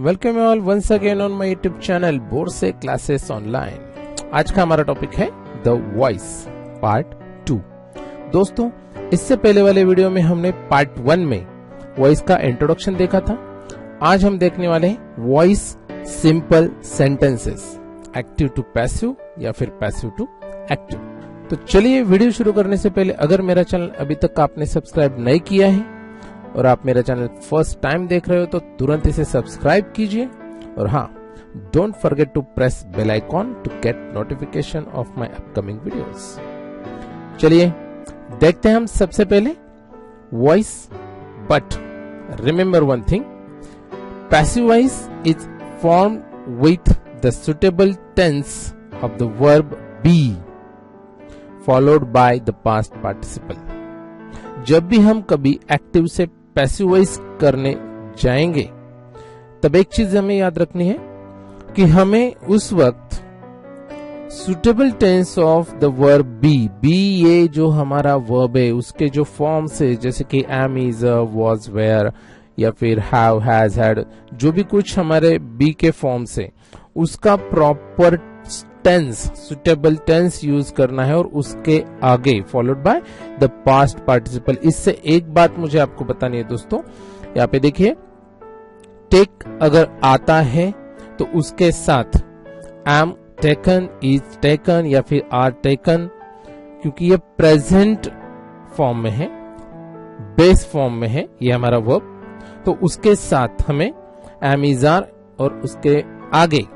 Welcome you all once again on my YouTube channel board से classes online. आज का हमारा टॉपिक है द वॉइस पार्ट 2। दोस्तों, इससे पहले वाले वीडियो में हमने पार्ट 1 में वॉइस का इंट्रोडक्शन देखा था। आज हम देखने वाले हैं voice simple sentences, active to passive या फिर पैसिव टू एक्टिव। तो चलिए वीडियो शुरू करने से पहले अगर मेरा चैनल अभी तक आपने सब्सक्राइब नहीं किया है और आप मेरा चैनल फर्स्ट टाइम देख रहे हो तो तुरंत इसे सब्सक्राइब कीजिए और हाँ, don't forget to press bell icon to get notification of my upcoming videos. चलिए देखते हैं हम सबसे पहले voice. But remember one thing, passive voice is formed with the suitable tense of the verb be followed by the past participle. जब भी हम कभी एक्टिव से पैसिव वॉइस करने जाएंगे तब एक चीज हमें याद रखनी है कि हमें उस वक्त suitable tense of the verb be ये जो हमारा वर्ब है उसके जो फॉर्म से, जैसे कि एम, इज, वॉज, वेयर या फिर हैव, हैज, हैड, जो भी कुछ हमारे बी के फॉर्म से उसका proper tense, suitable tense use करना है और उसके आगे followed by the past participle. इससे एक बात मुझे आपको बतानी है दोस्तों, यहाँ पे देखिए, टेक अगर आता है तो उसके साथ एम टेकन, इज टेकन या फिर आर टेकन, क्योंकि ये प्रेजेंट फॉर्म में है, बेस फॉर्म में है ये हमारा वर्ब, तो उसके साथ हमें एम, इज, आर और उसके आगे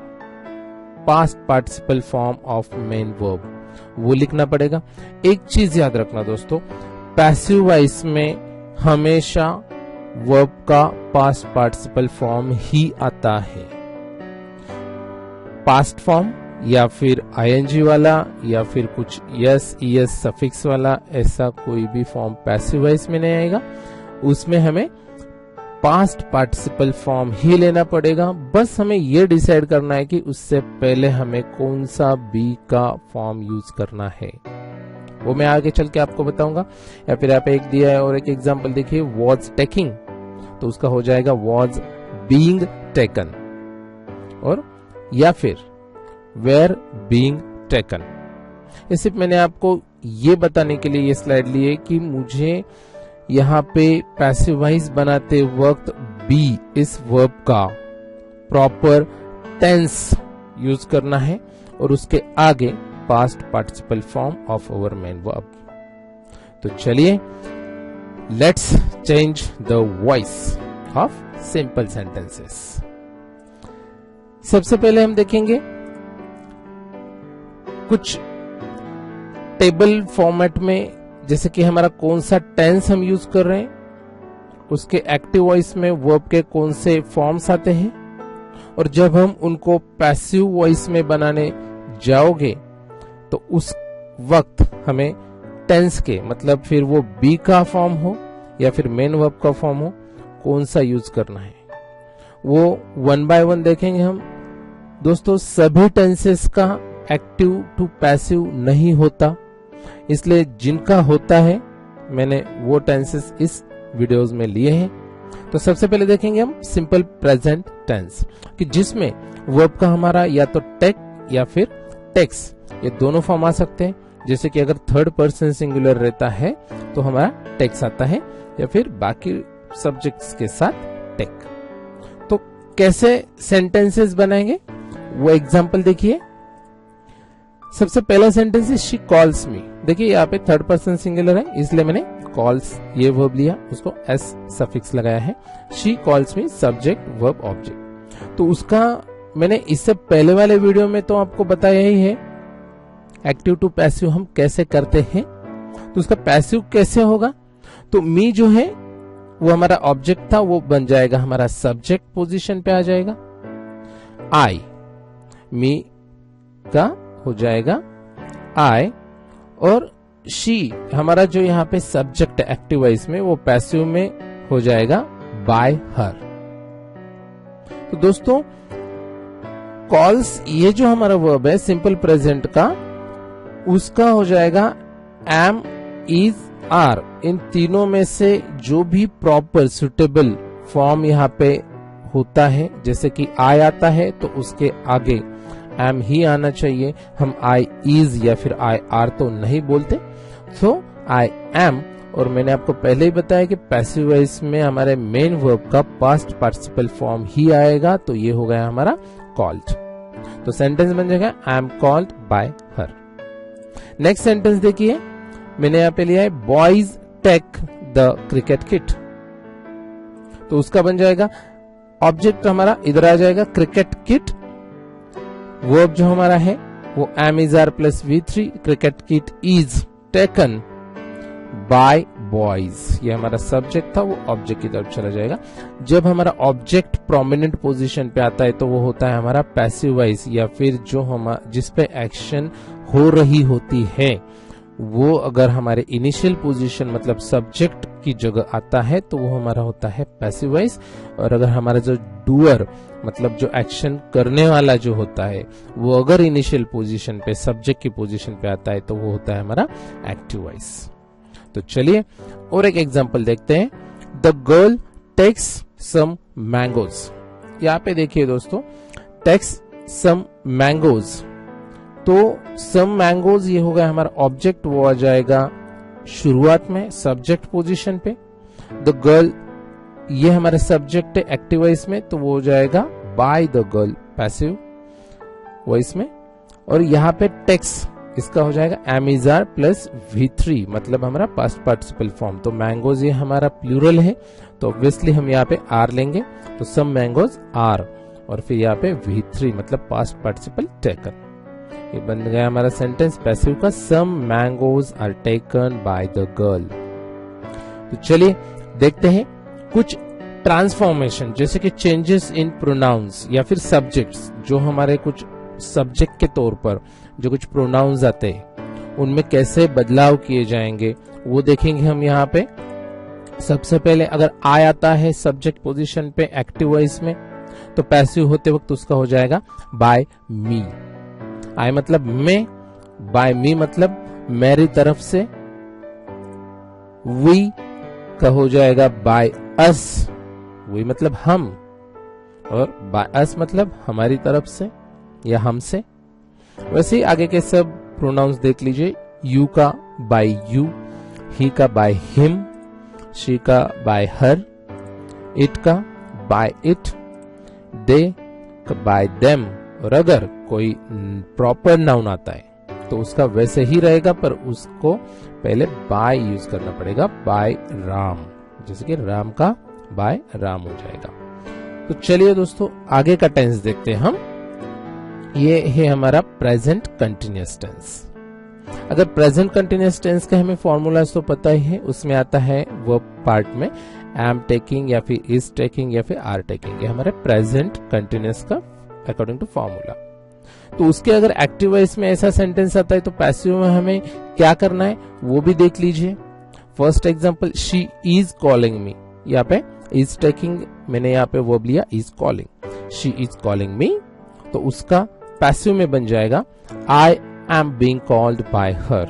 past participle form of main verb वो लिखना पड़ेगा। एक चीज याद रखना दोस्तों, पैसिव वॉइस में हमेशा वर्ब का पास्ट पार्टिसिपल फॉर्म ही आता है। पास्ट फॉर्म या फिर आईएनजी वाला या फिर कुछ यस, ईएस सफिक्स वाला, ऐसा कोई भी फॉर्म पैसिव वॉइस में नहीं आएगा। उसमें हमें पास्ट पार्टिसिपल फॉर्म ही लेना पड़ेगा। बस हमें यह डिसाइड करना है कि उससे पहले हमें कौन सा बी का फॉर्म यूज करना है, वो मैं आगे चल के आपको बताऊंगा। या फिर आप एक दिया है और एक एग्जांपल देखिए, वॉज टेकिंग, तो उसका हो जाएगा वॉज बीइंग टेकन, और या फिर वेयर बीइंग टेकन। ये सिर्फ मैंने आपको ये बताने के लिए ये स्लाइड ली है कि मुझे यहाँ पे पैसिव वॉइस बनाते वक्त बी इस वर्ब का प्रॉपर टेंस यूज करना है और उसके आगे past participle form of our main verb. तो चलिए let's change the voice of simple sentences. सबसे पहले हम देखेंगे कुछ टेबल फॉर्मेट में, जैसे कि हमारा कौन सा टेंस हम यूज कर रहे हैं, उसके एक्टिव वॉइस में वर्ब के कौन से फॉर्म्स आते हैं, और जब हम उनको पैसिव वॉइस में बनाने जाओगे तो उस वक्त हमें टेंस के, मतलब फिर वो बी का फॉर्म हो या फिर मेन वर्ब का फॉर्म हो, कौन सा यूज करना है वो वन बाय वन देखेंगे हम। दोस्तों, सभी टेंसेस का एक्टिव टू पैसिव नहीं होता, इसलिए जिनका होता है मैंने वो टेंसेस इस वीडियोस में लिए हैं। तो सबसे पहले देखेंगे हम सिंपल प्रेजेंट टेंस, कि जिसमें वर्ब का हमारा या तो टेक या फिर टेक्स, ये दोनों फॉर्म आ सकते हैं। जैसे कि अगर थर्ड पर्सन सिंगुलर रहता है तो हमारा टेक्स आता है, या फिर बाकी सब्जेक्ट्स के साथ टेक। तो कैसे सेंटेंसेस बनाएंगे वो एग्जाम्पल देखिए। सबसे पहला सेंटेंस है शी कॉल्स मी। देखिए यहाँ पे थर्ड पर्सन सिंगुलर है, इसलिए मैंने कॉल्स ये वर्ब लिया, उसको एस सफिक्स लगाया है। She calls me, subject verb object. तो उसका मैंने इससे पहले वाले वीडियो में तो आपको बताया ही है एक्टिव टू पैसिव हम कैसे करते हैं। तो उसका पैसिव कैसे होगा, तो मी जो है वो हमारा ऑब्जेक्ट था, वो बन जाएगा हमारा सब्जेक्ट पोजीशन पे आ जाएगा। आई, मी का हो जाएगा आई, और शी हमारा जो यहाँ पे सब्जेक्ट एक्टिव वॉइस में वो पैसिव में हो जाएगा बाय हर। तो दोस्तों, कॉल्स ये जो हमारा वर्ब है सिंपल प्रेजेंट का, उसका हो जाएगा एम, इज, आर। इन तीनों में से जो भी प्रॉपर सुटेबल फॉर्म यहाँ पे होता है, जैसे कि आई आता है तो उसके आगे एम ही आना चाहिए। हम आई इज या फिर आई आर तो नहीं बोलते। सो आई एम, और मैंने आपको पहले ही बताया कि पैसिव वॉइस में हमारे मेन वर्ब का पास्ट पार्टिसिपल फॉर्म ही आएगा, तो ये हो गया हमारा कॉल्ड। तो सेंटेंस बन जाएगा I am called by her. Next sentence देखिए, मैंने यहां पे लिया है boys take the cricket kit. तो उसका बन जाएगा, ऑब्जेक्ट हमारा इधर आ जाएगा क्रिकेट किट, वर्ब जो हमारा है वो am is are plus V3, cricket kit is taken by boys. ये हमारा सब्जेक्ट था, वो ऑब्जेक्ट की तरफ चला जाएगा। जब हमारा ऑब्जेक्ट प्रोमिनेंट पोजीशन पे आता है तो वो होता है हमारा पैसिव वॉइस, या फिर जो हम जिस पे एक्शन हो रही होती है वो अगर हमारे इनिशियल पोजीशन मतलब सब्जेक्ट की जगह आता है तो वो हमारा होता है पैसिव वॉइस। और अगर हमारा जो डूअर मतलब जो एक्शन करने वाला जो होता है वो अगर इनिशियल पोजीशन पे सब्जेक्ट की पोजीशन पे आता है तो वो होता है हमारा एक्टिव वॉइस। तो चलिए और एक एग्जांपल देखते हैं। The girl takes some mangoes. यहाँ पे देखिए दोस्तों, टेक्स सम मैंगोज, तो सम मैंगोज ये हो गया हमारा ऑब्जेक्ट, वो आ जाएगा शुरुआत में सब्जेक्ट पोजीशन पे। द गर्ल ये हमारे सब्जेक्ट है एक्टिव वॉइस में, तो वो हो जाएगा bye the girl passive voice में। और यहाँ पे टेक्स इसका हो जाएगा M is are plus V3, मतलब हमारा पास्ट पार्टिसिपल फॉर्म। तो मैंगोज ये हमारा प्लूरल है, तो ऑब्वियसली हम यहाँ पे आर लेंगे, तो सम मैंगोज आर, और फिर यहाँ पे V3 मतलब पास्ट पार्टिसिपल टेकन। ये बन गया हमारा सेंटेंस पैसिव का, some mangoes are taken by the girl. तो चलिए देखते हैं कुछ ट्रांसफॉर्मेशन, जैसे कि चेंजेस इन प्रोनाउंस या फिर सब्जेक्ट्स, जो हमारे कुछ सब्जेक्ट के तौर पर जो कुछ प्रोनाउंस आते हैं उनमें कैसे बदलाव किए जाएंगे वो देखेंगे हम यहाँ पे। सबसे पहले अगर आई आता है सब्जेक्ट पोजीशन पे एक्टिव वॉइस में, तो पैसिव होते वक्त उसका हो जाएगा बाय मी। आई मतलब मैं, बाय मी मतलब मेरी तरफ से, वी का हो जाएगा बाय अस, वी मतलब हम, और बाय अस मतलब हमारी तरफ से या हमसे। वैसे ही आगे के सब प्रोनाउंस देख लीजिए, यू का बाय यू, ही का बाय हिम, शी का बाय हर, इट का बाय इट, दे का बाय देम। और अगर कोई प्रॉपर नाउन आता है तो उसका वैसे ही रहेगा, पर उसको पहले बाय यूज करना पड़ेगा, बाय राम, जैसे कि राम का बाय राम हो जाएगा। तो चलिए दोस्तों आगे का टेंस देखते हैं हम। ये है हमारा प्रेजेंट कंटिन्यूअस टेंस। अगर प्रेजेंट कंटिन्यूअस टेंस का हमें फॉर्मूलाज तो पता ही है, उसमें आता है वर्ब पार्ट में एम टेकिंग या फिर इज टेकिंग या फिर आर टेकिंग, ये हमारे प्रेजेंट कंटिन्यूअस का अकॉर्डिंग टू फॉर्मूला। तो उसके अगर एक्टिव वॉइस में ऐसा सेंटेंस आता है तो पैसिव में हमें क्या करना है वो भी देख लीजिए। First example, she is calling me, यहाँ पे इज टेकिंग मैंने यहाँ पे वर्ब लिया is calling, she is calling me, तो उसका पैसिव में बन जाएगा I am being called by हर।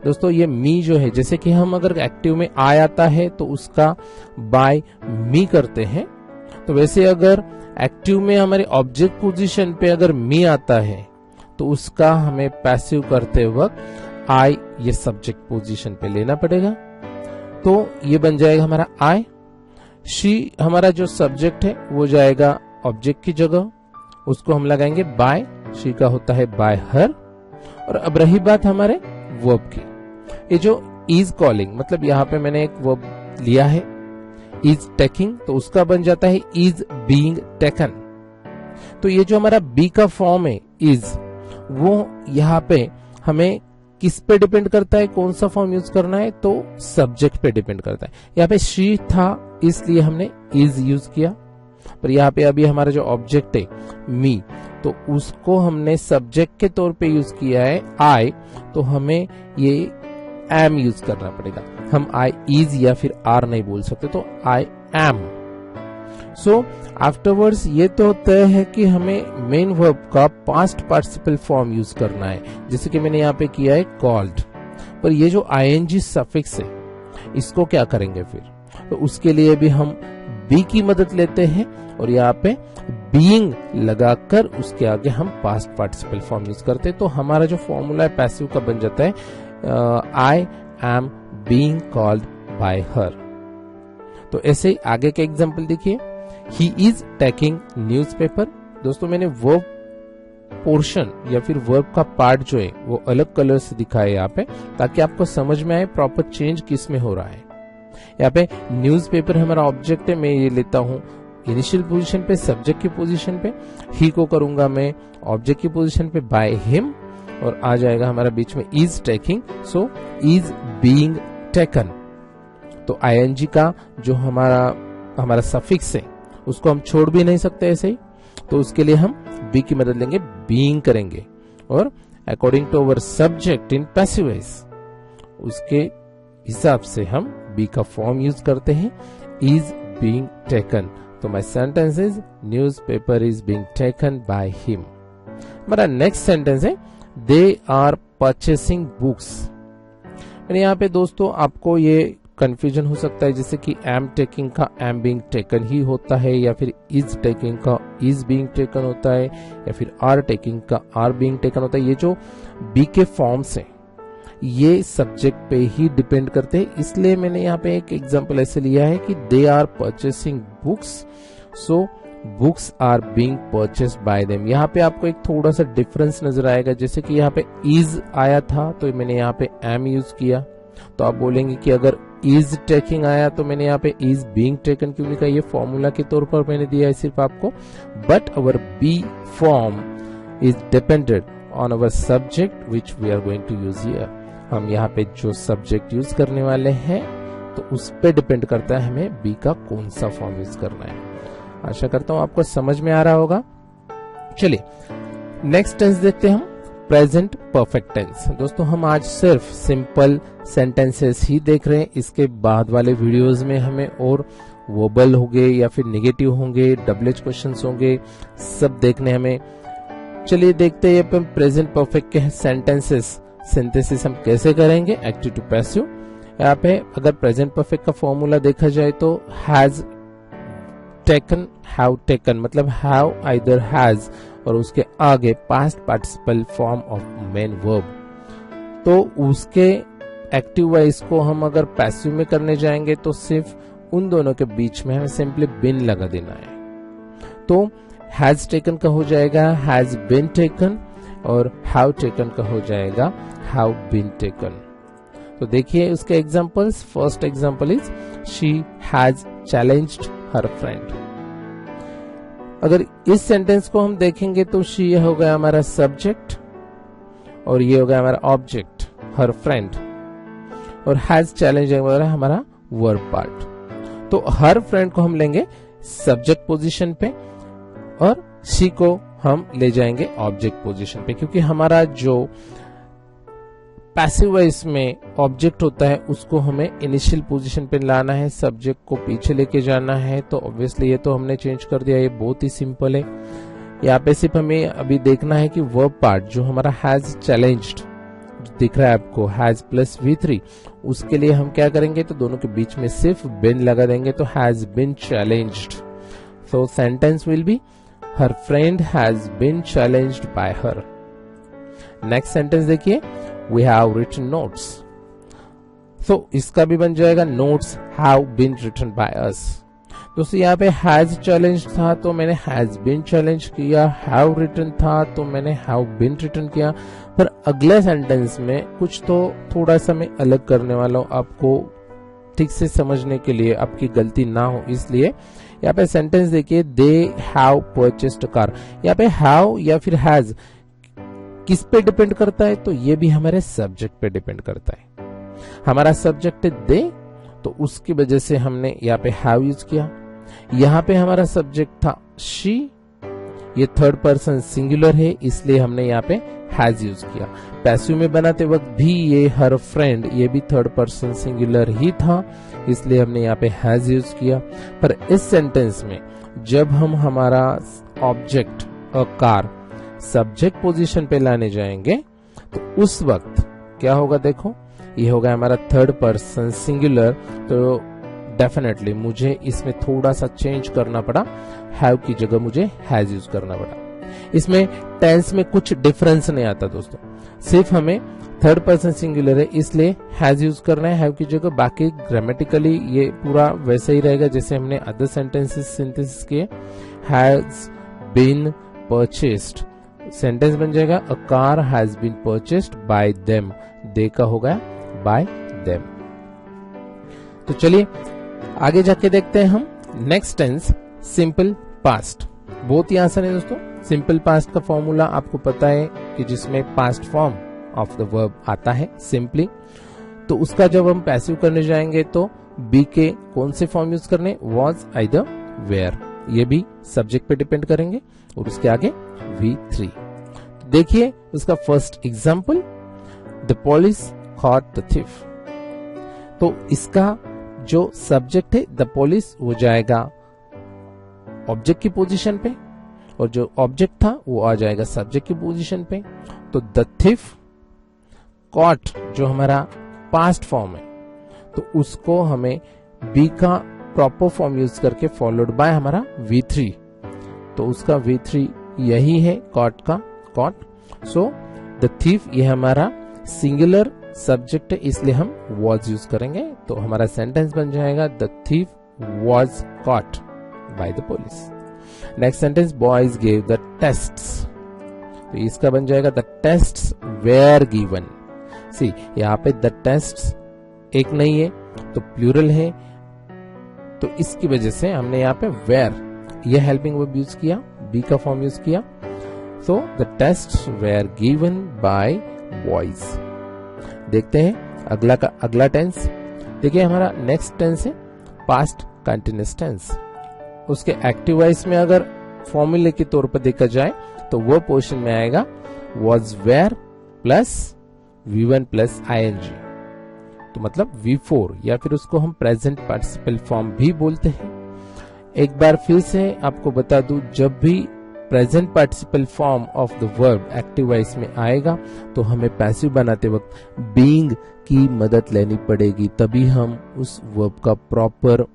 दोस्तों ये मी जो है, जैसे कि हम अगर एक्टिव में आई आता है तो उसका बाय मी करते हैं, तो वैसे अगर एक्टिव में हमारे ऑब्जेक्ट पोजीशन पे अगर मी आता है तो उसका हमें पैसिव करते वक्त आई ये सब्जेक्ट पोजीशन पे लेना पड़ेगा। तो ये बन जाएगा हमारा आई, शी हमारा जो सब्जेक्ट है वो जाएगा ऑब्जेक्ट की जगह, उसको हम लगाएंगे बाय, शी का होता है बाय हर। और अब रही बात हमारे वर्ब की, ये जो इज कॉलिंग मतलब यहाँ पे मैंने एक वर्ब लिया है इज टेकिंग, तो उसका बन जाता है इज बीइंग टेकन। तो ये जो हमारा बी का फॉर्म है इज, वो यहाँ पे हमें किस पे डिपेंड करता है, कौन सा फॉर्म यूज करना है, तो सब्जेक्ट पे डिपेंड करता है। यहाँ पे शी था इसलिए हमने इज यूज किया, पर यहाँ पे अभी हमारा जो ऑब्जेक्ट है मी, तो उसको हमने सब्जेक्ट के तौर पे यूज किया है आई, तो हमें ये एम यूज करना पड़ेगा। हम आई इज या फिर आर नहीं बोल सकते, तो आई एम। सो आफ्टरवर्ड्स ये तो तय है कि हमें मेन वर्ब का पास्ट पार्टिसिपल फॉर्म यूज करना है, जैसे कि मैंने यहाँ पे किया है कॉल्ड। पर ये जो आईएनजी सफिक्स है इसको क्या करेंगे फिर, तो उसके लिए भी हम बी की मदद लेते हैं और यहाँ पे बीइंग लगाकर उसके आगे हम पास्ट पार्टिसिपल फॉर्म यूज करते हैं। तो हमारा जो फॉर्मूला है पैसिव का बन जाता है I am being called by हर। तो ऐसे ही आगे के एग्जाम्पल देखिए, ही इज टेकिंग न्यूज़पेपर। दोस्तों मैंने वर्ब पोर्शन या फिर वर्ब का पार्ट जो है वो अलग कलर से दिखाया है यहाँ पे, ताकि आपको समझ में आए प्रॉपर चेंज किस में हो रहा है। यहाँ पे न्यूज़पेपर हमारा ऑब्जेक्ट है, मैं ये लेता हूँ इनिशियल पोजीशन पे, सब्जेक्ट की पोजीशन पे, ही को करूंगा मैं ऑब्जेक्ट की पोजीशन पे बाय हिम, और आ जाएगा हमारा बीच में is taking, so is being taken. तो आईएनजी का जो हमारा सफिक्स है उसको हम छोड़ भी नहीं सकते ऐसे ही, तो उसके लिए हम बी की मदद लेंगे, बीइंग करेंगे, और according to our subject in passive voice उसके हिसाब से हम बी का फॉर्म यूज करते हैं, इज बीइंग टेकन। तो my sentence is newspaper is being taken by him. हमारा नेक्स्ट सेंटेंस है दे आर परचेसिंग बुक्स। यहाँ पे दोस्तों आपको ये कंफ्यूजन हो सकता है, जैसे कि एम टेकिंग का एम बीइंग टेकन ही होता है, या फिर इज टेकिंग का इज बीइंग टेकन होता है, या फिर आर टेकिंग का आर बीइंग टेकन होता है। ये जो बी के फॉर्म्स हैं ये सब्जेक्ट पे ही डिपेंड करते हैं, इसलिए मैंने यहाँ पे एक एग्जांपल ऐसे लिया है कि they are purchasing books, so books are being purchased by them. यहाँ पे आपको एक थोड़ा सा डिफरेंस नजर आएगा, जैसे कि यहाँ पे इज आया था तो मैंने यहाँ पे एम यूज किया, तो आप बोलेंगे कि अगर इज टेकिंग आया तो मैंने यहाँ पे इज बीइंग टेकन क्यों लिखा। ये फॉर्मूला के तौर पर मैंने दिया है सिर्फ आपको, but our be form is depended on our subject which we are going to use here. हम यहाँ पे जो सब्जेक्ट यूज करने वाले हैं तो उस पे डिपेंड करता है हमें बी का कौन सा फॉर्म यूज करना है। आशा करता हूं आपको समझ में आ रहा होगा। चलिए नेक्स्ट टेंस देखते हैं हम, प्रेजेंट परफेक्ट टेंस। दोस्तों हम आज सिर्फ सिंपल सेंटेंसेस ही देख रहे हैं, इसके बाद वाले वीडियोस में हमें और वर्बल होंगे या फिर नेगेटिव होंगे, डबल एज क्वेश्चंस होंगे, सब देखने हमें। चलिए देखते हैं अपन प्रेजेंट परफेक्ट के सेंटेंसेस सिंथेसिस हम कैसे करेंगे एक्टिव टू पैसिव। यहाँ पे अगर प्रेजेंट परफेक्ट का फॉर्मूला देखा जाए तो हैज टेकन, हैव टेकन, मतलब हैव आइदर हैज और उसके आगे past participle form of main verb. तो उसके एक्टिव वॉइस को हम अगर पैसिव में करने जाएंगे तो सिर्फ उन दोनों के बीच में हमें सिंपली बिन लगा देना है। तो हैज टेकन का हो जाएगा हैज बीन टेकन, और हैव टेकन का हो जाएगा हैव बीन टेकन। तो देखिए उसके examples. First example is she has challenged her friend. अगर इस सेंटेंस को हम देखेंगे तो शी ये हो गया हमारा सब्जेक्ट और ये हो गया हमारा ऑब्जेक्ट हर फ्रेंड, और हैज चैलेंज हमारा वर्ब पार्ट। तो हर फ्रेंड को हम लेंगे सब्जेक्ट पोजीशन पे और शी को हम ले जाएंगे ऑब्जेक्ट पोजीशन पे, क्योंकि हमारा जो पैसिव वॉइस में ऑब्जेक्ट होता है उसको हमें इनिशियल पोजीशन पे लाना है, सब्जेक्ट को पीछे लेके जाना है। तो ऑब्वियसली ये तो हमने चेंज कर दिया, ये बहुत ही सिंपल है। यहाँ पे सिर्फ हमें अभी देखना है कि वर्ब पार्ट जो हमारा हैज चैलेंज्ड दिख रहा है आपको, हैज प्लस V3, उसके लिए हम क्या करेंगे तो दोनों के बीच में सिर्फ बिन लगा देंगे, तो has been challenged. So sentence will B her friend has been challenged bye her. Next sentence देखिए, we have written notes, so इसका भी बन जाएगा notes have been written by us। दोस्तों यहाँ पे has challenged था तो मैंने has been challenged किया, have written था तो मैंने have been written किया, पर अगले सेंटेंस में कुछ तो थोड़ा सा मैं अलग करने वाला हूँ आपको ठीक से समझने के लिए, आपकी गलती ना हो इसलिए। यहाँ पे सेंटेंस देखिए, they have purchased a car। यहाँ पे have या फिर has किस पे डिपेंड करता है, तो ये भी हमारे सब्जेक्ट पे डिपेंड करता है। हमारा सब्जेक्ट है दे, तो उसकी वजह से हमने यहाँ पे हैव यूज किया। यहाँ पे हमारा सब्जेक्ट था शी, ये थर्ड पर्सन सिंगुलर है इसलिए हमने यहाँ पे हैज यूज किया। पैसिव में बनाते वक्त भी ये हर फ्रेंड, ये भी थर्ड पर्सन सिंगुलर ही था इसलिए हमने यहाँ पे हैज यूज किया। पर इस सेंटेंस में जब हम हमारा object a car subject position पे लाने जाएंगे तो उस वक्त क्या होगा, देखो ये होगा हमारा थर्ड पर्सन सिंगुलर, तो डेफिनेटली मुझे इसमें थोड़ा सा चेंज करना पड़ा, हैव की जगह मुझे हैज यूज करना पड़ा। इसमें टेंस में कुछ डिफरेंस नहीं आता दोस्तों, सिर्फ हमें थर्ड पर्सन सिंगुलर है इसलिए हैज यूज करना है हैव की जगह, बाकी ग्रामेटिकली ये पूरा वैसे ही रहेगा जैसे हमने अदर सेंटेंसेस सिंथेसिस किए। हैज बीन परचेस्ड, सेंटेंस बन जाएगा a car has been purchased by them, they का होगा बाय देम। तो चलिए आगे जाके देखते हैं हम नेक्स्ट टेंस सिंपल पास्ट। बहुत ही आसान है दोस्तों। सिंपल पास्ट का फॉर्मूला आपको पता है कि जिसमें past form of the verb आता है सिंपली, तो उसका जब हम पैसिव करने जाएंगे तो बी के कौन से फॉर्म यूज करने, वॉज, आइदर, वेयर, ये भी सब्जेक्ट पे डिपेंड करेंगे, और उसके आगे V3। देखिए उसका first example, the police caught the thief. तो इसका जो सब्जेक्ट है द पुलिस वो जाएगा ऑब्जेक्ट की पोजीशन पे, और जो ऑब्जेक्ट था वो आ जाएगा सब्जेक्ट की पोजीशन पे। तो द थिफ कॉट जो हमारा पास्ट फॉर्म है, तो उसको हमें बी का प्रॉपर फॉर्म यूज करके फॉलोड बाय हमारा V3, तो उसका V3 यही है कॉट का, कॉट। सो द थीफ ये हमारा सिंगुलर सब्जेक्ट है इसलिए हम वॉज यूज करेंगे, तो हमारा सेंटेंस बन जाएगा the thief was caught by the police. Next sentence, boys gave the tests, तो इसका बन जाएगा द टेस्ट्स वेयर गिवन। सी यहाँ पे द टेस्ट्स एक नहीं है तो प्लूरल है, तो इसकी वजह से हमने यहाँ पे वेयर ये हेल्पिंग वर्ब यूज किया, बी का फॉर्म यूज किया। So the tests were given by boys. देखते हैं अगला टेंस। देखिए हमारा नेक्स्ट टेंस है पास्ट कंटिन्यूअस टेंस। उसके एक्टिव वॉइस में अगर फॉर्मूले के तौर पर देखा जाए तो वो पोर्शन में आएगा was were plus V1 plus ING, तो मतलब V4, या फिर उसको हम प्रेजेंट पार्टिसिपल फॉर्म भी बोलते हैं। एक बार फिर से आपको बता दूं, जब भी present participle form of the verb active voice में आएगा तो हमें पैसिव बनाते वक्त बीइंग की मदद लेनी पड़ेगी, तभी हम उस वर्ब का प्रॉपर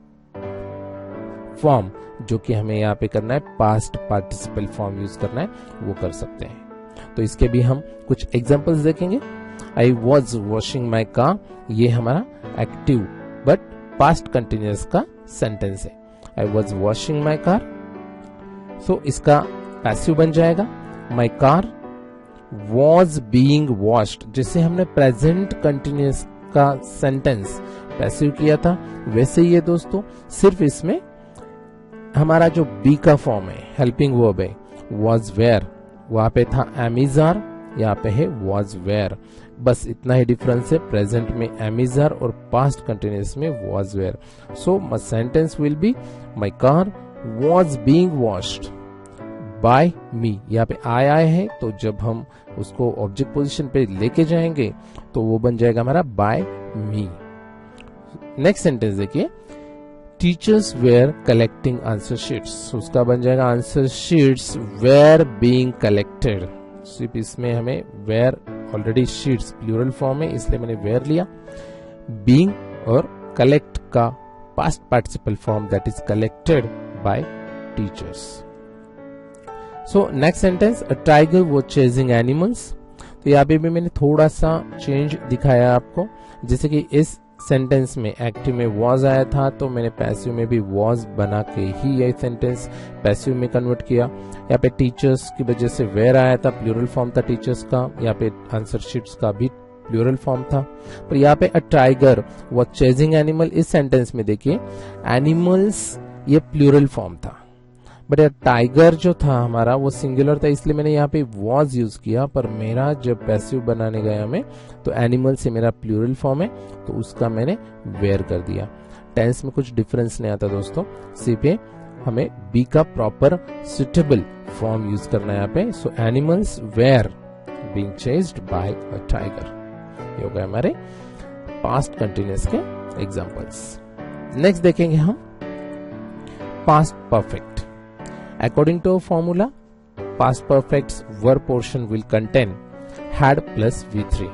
फॉर्म जो कि हमें यहाँ पे करना है पास्ट पार्टिसिपल फॉर्म यूज करना है वो कर सकते हैं। तो इसके भी हम कुछ एग्जांपल्स देखेंगे। I was washing my car, ये हमारा एक्टिव बट पास्ट कंटिन्यूअस का सेंटेंस है। I was washing my car, so इसका पैसिव बन जाएगा my car was being washed. जैसे हमने प्रेजेंट कंटिन्यूअस का सेंटेंस पैसिव किया था वैसे ही है दोस्तों, सिर्फ इसमें हमारा जो बी का फॉर्म है हेल्पिंग वर्ब है वॉज वेयर, वहां पे था एमिजार, यहाँ पे है वॉज वेयर, बस इतना ही डिफरेंस है। प्रेजेंट में एमिजार और पास्ट कंटिन्यूअस में was were. So my sentence will be my car was being washed by me. यहाँ पे आए है, तो जब हम उसको ऑब्जेक्ट पोजीशन पे लेके जाएंगे तो वो बन जाएगा हमारा बाय मी। नेक्स्ट सेंटेंस देखिए, teachers were collecting answer sheets, उसका बन जाएगा answer sheets were being collected. सिर्फ इसमें हमें were, already sheets plural form है इसलिए मैंने वेयर लिया। बीइंग और कलेक्ट का past participle form that is collected by teachers. So next sentence, a tiger was chasing animals. तो यहाँ पे भी मैंने थोड़ा सा चेंज दिखाया आपको, जैसे कि इस सेंटेंस में एक्टिव में वॉज आया था तो मैंने पैसिव में भी वॉज बना के ही यह सेंटेंस पैसिव में कन्वर्ट किया। यहाँ पे टीचर्स की वजह से वेयर आया था, प्लूरल फॉर्म था टीचर्स का, यहाँ पे आंसर शीट्स का भी प्लूरल फॉर्म था। पर यहाँ पे अ टाइगर वाज चेजिंग एनिमल, इस सेंटेंस में देखिए एनिमल्स ये प्लूरल फॉर्म था, बट टाइगर जो था हमारा वो सिंगुलर था इसलिए मैंने यहाँ पे वॉज यूज किया। पर मेरा जब पैसिव बनाने गया मैं तो एनिमल से मेरा प्लूरल फॉर्म है तो उसका मैंने वेयर कर दिया। टेंस में कुछ डिफरेंस नहीं आता दोस्तों, सिर्फ हमें बी का प्रॉपर सुटेबल फॉर्म यूज करना है यहाँ पे। So animals were being chased by a tiger, ये हो गए हमारे पास्ट कंटिन्यूअस के एग्जांपल्स। नेक्स्ट देखेंगे हम past perfect. According to a formula, past perfect's verb portion will contain had plus V3।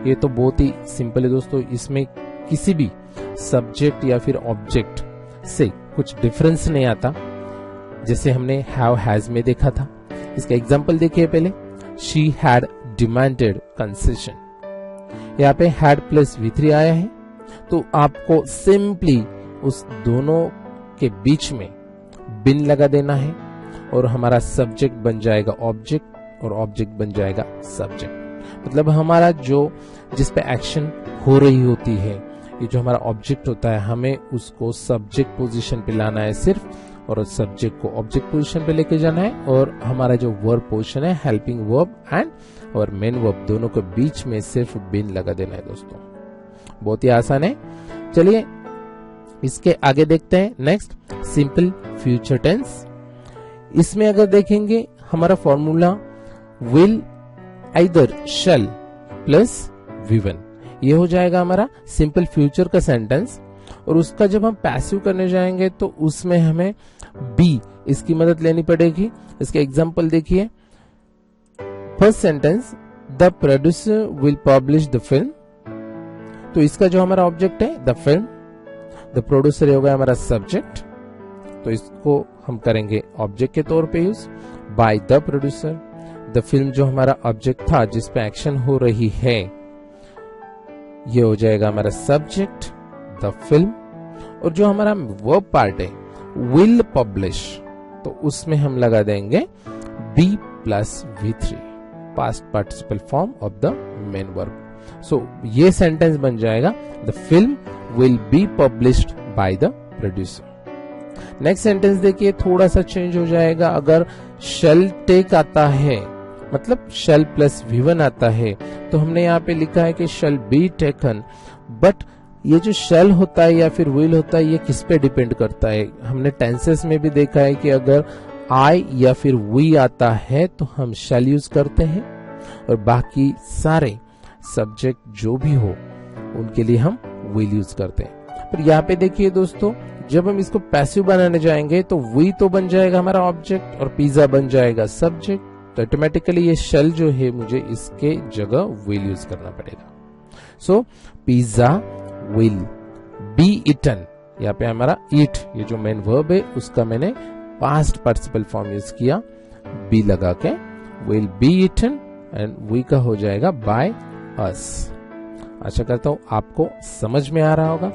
ये तो बहुत ही सिंपल है दोस्तों, इसमें किसी भी सब्जेक्ट या फिर ऑब्जेक्ट से कुछ डिफरेंस नहीं आता, जैसे हमने हैव हैज में देखा था। इसका एग्जांपल देखिए पहले, शी हैड डिमांडेड कंसेशन। यहाँ पे हैड प्लस V3 आया है, तो आपको सिंपली उस दोनों के बीच में बिन लगा देना है और हमारा सब्जेक्ट बन जाएगा ऑब्जेक्ट और ऑब्जेक्ट बन जाएगा सब्जेक्ट। मतलब हमारा जो जिस पे एक्शन हो रही होती है, ये जो हमारा ऑब्जेक्ट होता है, हमें उसको सब्जेक्ट पोजीशन पे लाना है सिर्फ, और सब्जेक्ट को ऑब्जेक्ट पोजीशन पे लेके जाना है, और हमारा जो वर्ब पोजीशन है हेल्पिंग वर्ब एंड और मेन वर्ब दोनों के बीच में सिर्फ बिन लगा देना है दोस्तों। बहुत ही आसान है। चलिए इसके आगे देखते हैं। Next, simple future tense. इसमें अगर देखेंगे हमारा formula will either shall plus V1, ये हो जाएगा हमारा सिंपल फ्यूचर का सेंटेंस। और उसका जब हम पैसिव करने जाएंगे तो उसमें हमें बी इसकी मदद लेनी पड़ेगी। इसके एग्जांपल देखिए। First sentence, the producer will publish the film. तो इसका जो हमारा ऑब्जेक्ट है द फिल्म, द प्रोड्यूसर होगा हमारा सब्जेक्ट, तो इसको हम करेंगे ऑब्जेक्ट के तौर पे use, bye the producer. The film जो हमारा ऑब्जेक्ट था जिस पे एक्शन हो रही है, ये हो जाएगा हमारा सब्जेक्ट द फिल्म। और जो हमारा वर्ब पार्ट है विल पब्लिश, तो उसमें हम लगा देंगे be plus V3, past participle form of the main verb. So ये सेंटेंस बन जाएगा the film will be published by the producer. Next sentence देखिए, थोड़ा सा चेंज हो जाएगा। अगर शैल टेक आता है, मतलब शैल प्लस V1 आता है, तो हमने यहाँ पे लिखा है कि शैल बी टेकन। बट ये जो शैल होता है या फिर विल होता है, ये किस पे डिपेंड करता है? हमने टेंसेस में भी देखा है कि अगर आई या फिर वी आता है तो हम शैल यूज करते हैं, और बाकी सारे सब्जेक्ट जो भी हो उनके लिए हम विल यूज करते हैं। पर यहाँ पे देखिए दोस्तों, जब हम इसको पैसिव बनाने जाएंगे तो वी तो बन जाएगा हमारा ऑब्जेक्ट और पिज्जा बन जाएगा सब्जेक्ट, तो ऑटोमेटिकली ये शैल जो है मुझे इसके जगह विल यूज करना पड़ेगा। सो पिज्जा विल बी ईटन, यहाँ पे हमारा ईट, ये जो मेन वर्ब है उसका मैंने पास्ट पार्टिसिपल फॉर्म यूज किया बी लगा के, will be eaten, and V का हो जाएगा बाय अस। आशा करता हूं आपको समझ में आ रहा होगा।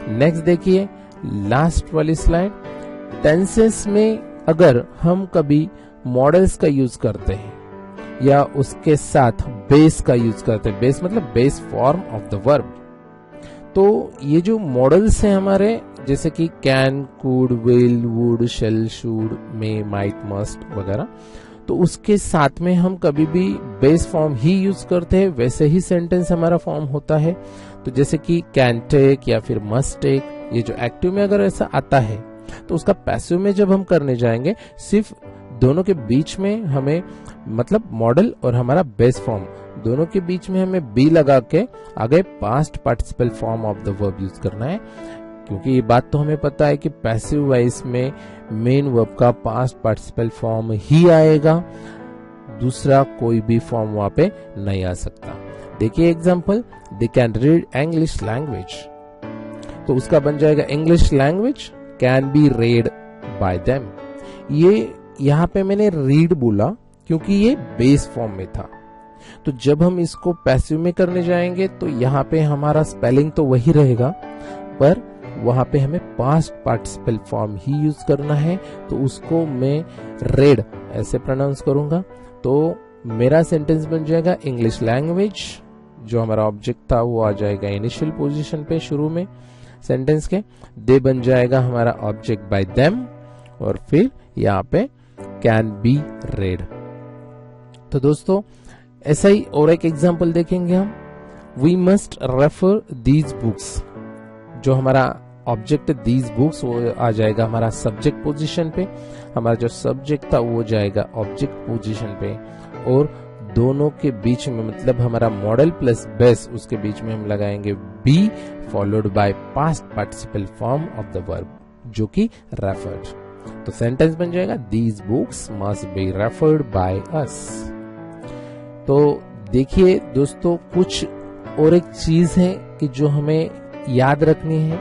नेक्स्ट देखिए लास्ट वाली स्लाइड। टेंसेस में अगर हम कभी मॉडल्स का यूज करते हैं या उसके साथ बेस का यूज करते हैं, बेस मतलब base form of the verb, तो ये जो मॉडल्स हैं हमारे, जैसे कि can, could, will, would, shall, should, may, might, must वगैरह, तो उसके साथ में हम कभी भी बेस फॉर्म ही यूज करते हैं, वैसे ही सेंटेंस हमारा फॉर्म होता है। तो जैसे कि कैन टेक या फिर मस्ट टेक, ये जो एक्टिव में अगर ऐसा आता है तो उसका पैसिव में जब हम करने जाएंगे, सिर्फ दोनों के बीच में हमें, मतलब मॉडल और हमारा बेस फॉर्म दोनों के बीच में हमें बी लगा के आगे past participle form of the verb use करना है, क्योंकि ये बात तो हमें पता है कि पैसिव वॉइस में मेन वर्ब का पास्ट पार्टिसिपल फॉर्म ही आएगा, दूसरा कोई भी फॉर्म वहां पे नहीं आ सकता। देखिए example, they can read English language, तो उसका बन जाएगा English language can be red bye them. ये यहाँ पे मैंने रीड बोला क्योंकि ये बेस फॉर्म में था, तो जब हम इसको पैसिव में करने जाएंगे तो यहाँ पे हमारा स्पेलिंग तो वही रहेगा, पर वहां पे हमें पास्ट पार्टिसिपल फॉर्म ही यूज करना है, तो उसको मैं रेड ऐसे प्रोनाउंस करूंगा, तो मेरा सेंटेंस बन जाएगा इंग्लिश लैंग्वेज, जो हमारा ऑब्जेक्ट था वो आ जाएगा इनिशियल पोजीशन पे शुरू में सेंटेंस के, दे बन जाएगा हमारा ऑब्जेक्ट बाय देम, और फिर यहाँ पे कैन बी रेड। तो दोस्तों ऐसा ही और एक एग्जांपल देखेंगे हम, we must refer these books, जो हमारा ऑब्जेक्ट दीज बुक्स वो आ जाएगा हमारा सब्जेक्ट पोजीशन पे, हमारा जो सब्जेक्ट था वो जाएगा ऑब्जेक्ट पोजीशन पे, और दोनों के बीच में मतलब हमारा मॉडल प्लस बेस, उसके बीच में हम लगाएंगे B followed bye past participle form of the verb जो कि रेफर्ड, तो सेंटेंस बन जाएगा these books must be referred by us. तो देखिए दोस्तों, कुछ और एक चीज है कि जो हमें याद रखनी है,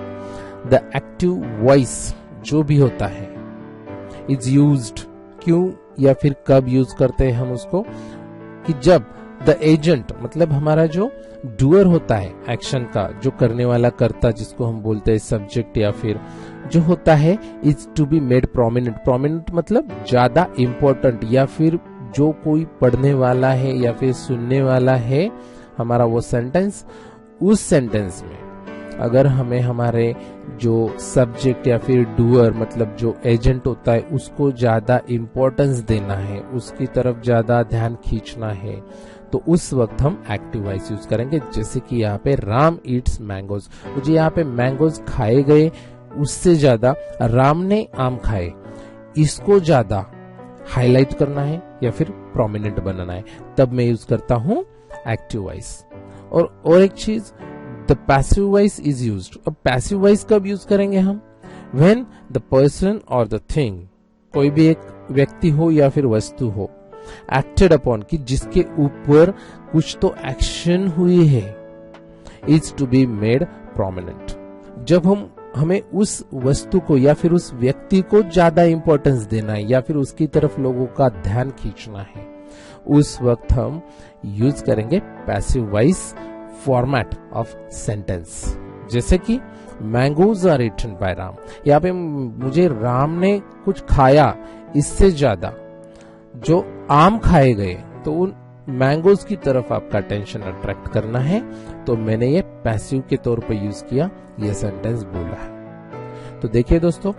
द एक्टिव वॉइस जो भी होता है इज यूज्ड, क्यों या फिर कब यूज करते हैं हम उसको, कि जब द एजेंट मतलब हमारा जो डूअर होता है एक्शन का, जो करने वाला कर्ता जिसको हम बोलते हैं सब्जेक्ट या फिर जो होता है, is to be made prominent. Prominent मतलब ज्यादा इंपॉर्टेंट, या फिर जो कोई पढ़ने वाला है या फिर सुनने वाला है हमारा वो सेंटेंस, उस सेंटेंस में अगर हमें हमारे जो सब्जेक्ट या फिर डूअर मतलब जो एजेंट होता है उसको ज्यादा इंपॉर्टेंस देना है, उसकी तरफ ज्यादा ध्यान खींचना है, तो उस वक्त हम एक्टिव वॉइस यूज करेंगे। जैसे कि यहाँ पे राम ईट्स मैंगोज, मुझे यहाँ पे मैंगोज खाए गए, उससे ज्यादा राम ने आम खाए, इसको ज्यादा हाईलाइट करना है या फिर प्रोमिनेंट बनाना है, तब मैं यूज करता हूं एक्टिव वॉइस। और एक चीज, the passive voice is used. अब पैसिव वॉइस कब यूज करेंगे हम? व्हेन द पर्सन और द थिंग, कोई भी एक व्यक्ति हो या फिर वस्तु हो, एक्टेड अपॉन कि जिसके ऊपर कुछ तो एक्शन हुई है, is to be made prominent. जब हमें उस वस्तु को या फिर उस व्यक्ति को ज्यादा इंपॉर्टेंस देना है या फिर उसकी तरफ लोगों का ध्यान खींचना है, उस वक्त हम यूज करेंगे passive voice format of sentence. जैसे कि mangoes are eaten by Ram, यहाँ पे मुझे राम ने कुछ खाया, इससे ज्यादा जो आम खाए गए, तो उन मैंगोज की तरफ आपका अटेंशन अट्रैक्ट करना है, तो मैंने ये पैसिव के तौर पर यूज किया, ये सेंटेंस बोला है। तो देखिए दोस्तों,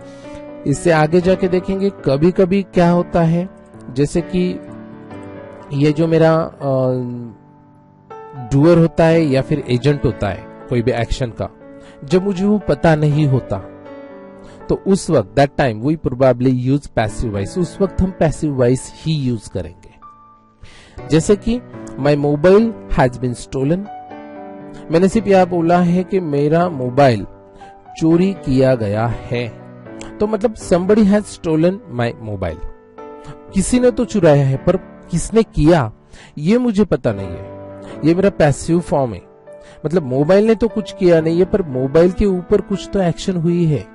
इससे आगे जाके देखेंगे कभी कभी क्या होता है, जैसे कि ये जो मेरा डूअर होता है या फिर एजेंट होता है कोई भी एक्शन का, जब मुझे वो पता नहीं होता, तो उस वक्त that time we probably use passive voice, उस वक्त हम पैसिव वॉइस ही यूज करेंगे। जैसे कि my mobile has been stolen, मैंने सिर्फ यह बोला है कि मेरा मोबाइल चोरी किया गया है, तो मतलब somebody has stolen my mobile, किसी ने तो चुराया है, पर किसने किया ये मुझे पता नहीं है, ये मेरा पैसिव फॉर्म है। मतलब मोबाइल ने तो कुछ किया नहीं है, पर मोबाइल के ऊपर कुछ तो एक्शन हुई है,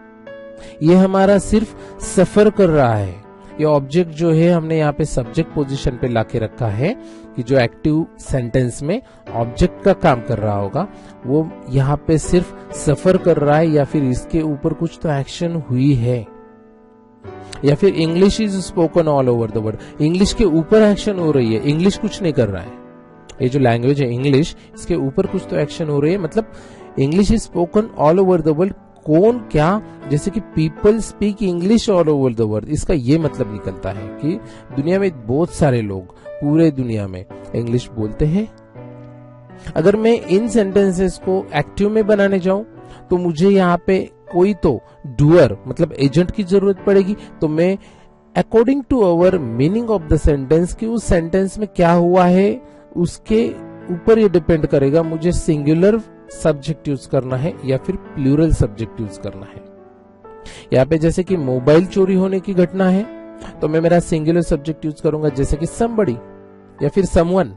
ये हमारा सिर्फ सफर कर रहा है। ये ऑब्जेक्ट जो है हमने यहाँ पे सब्जेक्ट पोजीशन पे लाके रखा है, कि जो एक्टिव सेंटेंस में ऑब्जेक्ट का काम कर रहा होगा, वो यहाँ पे सिर्फ सफर कर रहा है या फिर इसके ऊपर कुछ तो एक्शन हुई है। या फिर English is spoken all over the world, English के ऊपर एक्शन हो रही है, इंग्लिश कुछ नहीं कर रहा है, ये जो लैंग्वेज है इंग्लिश, इसके ऊपर कुछ तो एक्शन हो रही है, मतलब English is spoken all over the world. कौन क्या, जैसे कि people speak English all over the world, इसका ये मतलब निकलता है कि दुनिया में बहुत सारे लोग पूरे दुनिया में इंग्लिश बोलते हैं। अगर मैं इन सेंटेंसेस को एक्टिव में बनाने जाऊं, तो मुझे यहाँ पे कोई तो डूअर मतलब एजेंट की जरूरत पड़ेगी, तो मैं according to our meaning of the sentence कि उस सेंटेंस में क्या हुआ है उसके ऊपर ये डिपेंड करेगा, मुझे सिंगुलर सब्जेक्ट यूज करना है या फिर प्लूरल सब्जेक्ट यूज करना है। यहाँ पे जैसे कि मोबाइल चोरी होने की घटना है, तो मैं मेरा सिंगुलर सब्जेक्ट यूज करूंगा, जैसे कि somebody या फिर someone,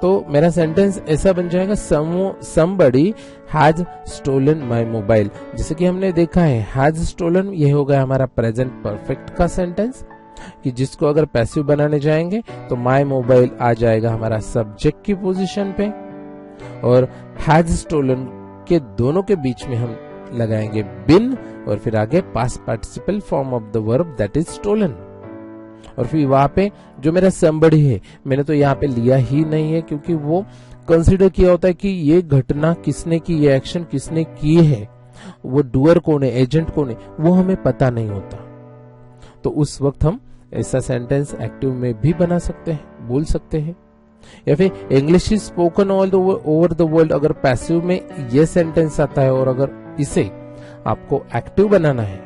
तो मेरा सेंटेंस ऐसा बन जाएगा somebody has stolen my mobile। जैसे कि हमने देखा है has stolen, ये हो गया हमारा प्रेजेंट परफेक्ट का सेंटेंस, कि जिसको अगर पैसिव बनाने जाएंगे तो my mobile आ जाएगा हमारा सब्जेक्ट की पोजीशन पे, और has stolen के दोनों के बीच में हम लगाएंगे been, और फिर आगे past participle form of the verb that is stolen. और फिर वहां पे जो मेरा somebody है, मैंने तो यहाँ पे लिया ही नहीं है, क्योंकि वो कंसीडर किया होता है कि ये घटना किसने की, ये एक्शन किसने की है, वो डूअर कौन है, एजेंट कौन है, वो हमें पता नहीं होता। तो उस वक्त हम ऐसा सेंटेंस एक्टिव में भी बना सकते हैं, बोल सकते हैं। या फिर English is spoken all over the world, अगर पैसिव में ये सेंटेंस आता है और अगर इसे आपको एक्टिव बनाना है,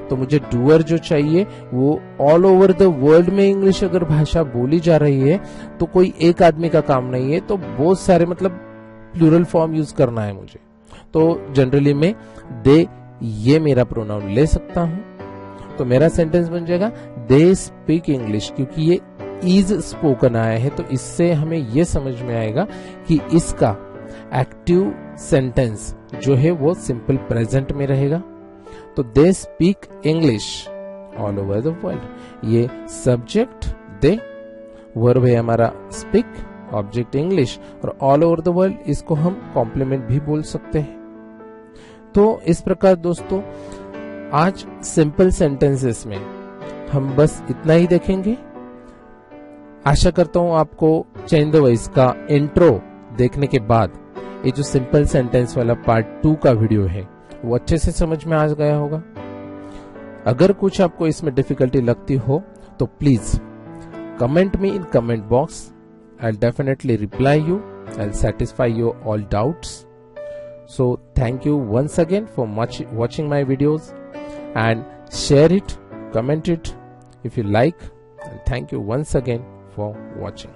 तो मुझे डूअर जो चाहिए वो ऑल ओवर द वर्ल्ड में इंग्लिश अगर भाषा बोली जा रही है, तो कोई एक आदमी का काम नहीं है, तो बहुत सारे मतलब प्लूरल फॉर्म यूज करना है मुझे। तो जनरली मैं दे ये मेरा प्रोनाउन ले सकता हूं, तो मेरा सेंटेंस बन जाएगा दे स्पीक इंग्लिश, क्योंकि ये इज स्पोकन आया है, तो इससे हमें ये समझ में आएगा कि इसका एक्टिव सेंटेंस जो है वो सिंपल प्रेजेंट में रहेगा। तो they speak English all over the world, ये सब्जेक्ट दे, वर्ब है हमारा स्पीक, ऑब्जेक्ट इंग्लिश, और ऑल ओवर द वर्ल्ड इसको हम कॉम्प्लीमेंट भी बोल सकते हैं। तो इस प्रकार दोस्तों आज सिंपल सेंटेंसेस में हम बस इतना ही देखेंगे। आशा करता हूं आपको चेंज द वॉइस का इंट्रो देखने के बाद ये जो सिंपल सेंटेंस वाला पार्ट 2 का वीडियो है वो अच्छे से समझ में आ गया होगा। अगर कुछ आपको इसमें डिफिकल्टी लगती हो तो please comment me in comment box. I'll definitely reply you. I'll satisfy your all doubts. So thank you once again for watching my videos, and share it, comment it if you like, and thank you once again for watching.